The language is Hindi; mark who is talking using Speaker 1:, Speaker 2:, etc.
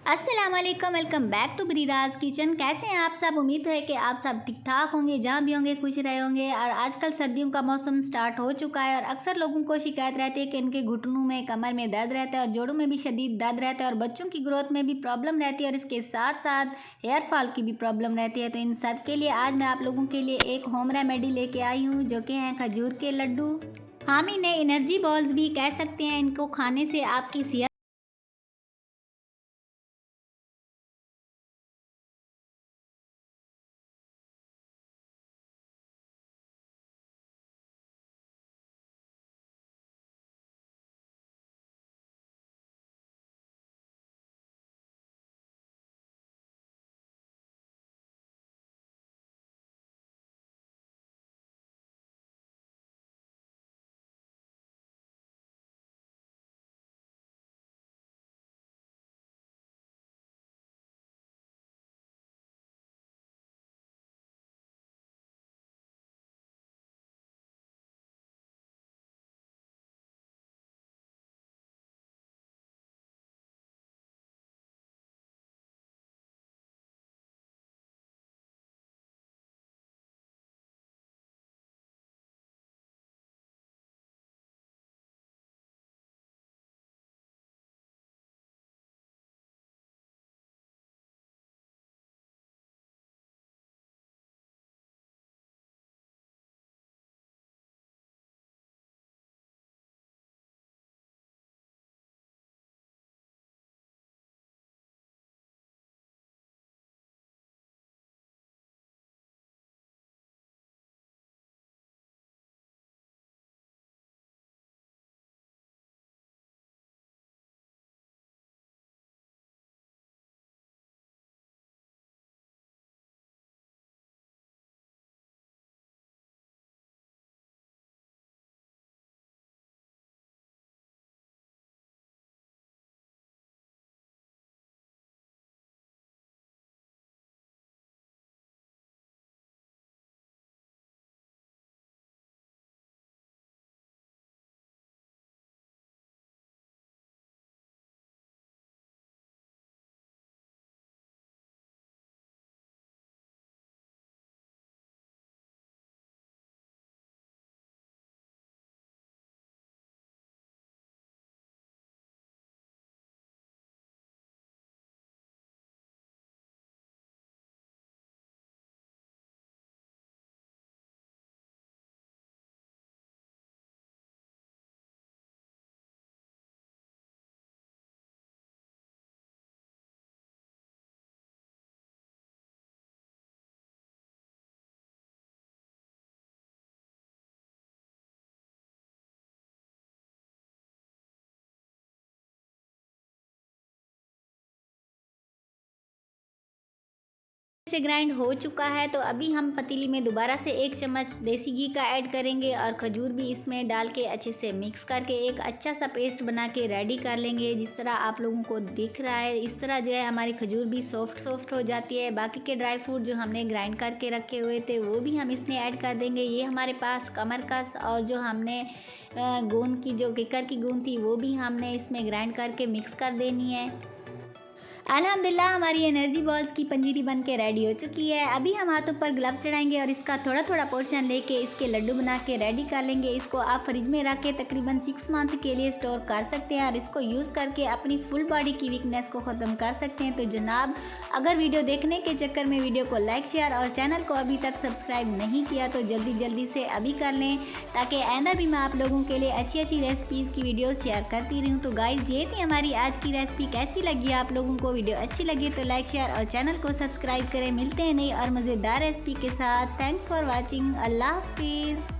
Speaker 1: अस्सलामुअलैकुम, वेलकम बैक टू ब्रीराज किचन। कैसे हैं आप सब? उम्मीद है कि आप सब ठीक ठाक होंगे, जहाँ भी होंगे खुश रहे होंगे। और आजकल सर्दियों का मौसम स्टार्ट हो चुका है और अक्सर लोगों को शिकायत रहती है कि उनके घुटनों में, कमर में दर्द रहता है और जोड़ों में भी शदीद दर्द रहता है और बच्चों की ग्रोथ में भी प्रॉब्लम रहती है और इसके साथ साथ हेयर फॉल की भी प्रॉब्लम रहती है। तो इन सब के लिए आज मैं आप लोगों के लिए एक होम रेमेडी लेके आई हूँ, जो कि हैं खजूर के लड्डू। हम इन्हें एनर्जी बॉल्स भी कह सकते हैं। इनको खाने से आपकी सेहत से ग्राइंड हो चुका है। तो अभी हम पतीली में दोबारा से 1 चम्मच देसी घी का ऐड करेंगे और खजूर भी इसमें डाल के अच्छे से मिक्स करके एक अच्छा सा पेस्ट बना के रेडी कर लेंगे। जिस तरह आप लोगों को दिख रहा है, इस तरह जो है हमारी खजूर भी सॉफ्ट हो जाती है। बाकी के ड्राई फ्रूट जो हमने ग्राइंड करके रखे हुए थे वो भी हम इसमें ऐड कर देंगे। ये हमारे पास कमरकस और जो हमने गोंद की, जो किकर की गोंद थी, वो भी हमने इसमें ग्राइंड करके मिक्स कर देनी है। अल्हम्दुलिल्लाह हमारी एनर्जी बॉल्स की पंजीरी बन के रेडी हो चुकी है। अभी हम हाथों पर ग्लव्स चढ़ाएंगे और इसका थोड़ा थोड़ा पोर्शन लेके इसके लड्डू बना के रेडी कर लेंगे। इसको आप फ्रिज में रख के तकरीबन 6 मंथ के लिए स्टोर कर सकते हैं और इसको यूज़ करके अपनी फुल बॉडी की वीकनेस को ख़त्म कर सकते हैं। तो जनाब, अगर वीडियो देखने के चक्कर में वीडियो को लाइक, शेयर और चैनल को अभी तक सब्सक्राइब नहीं किया तो जल्दी से अभी कर लें, ताकि आइंदा भी मैं आप लोगों के लिए अच्छी रेसिपीज़ की वीडियो शेयर करती रहूँ। तो गाइस, ये थी हमारी आज की रेसिपी। कैसी लगी आप लोगों को? वीडियो अच्छी लगी तो लाइक, शेयर और चैनल को सब्सक्राइब करें। मिलते हैं नई और मज़ेदार रेसिपी के साथ। Thanks for watching. अल्लाह हाफिज़।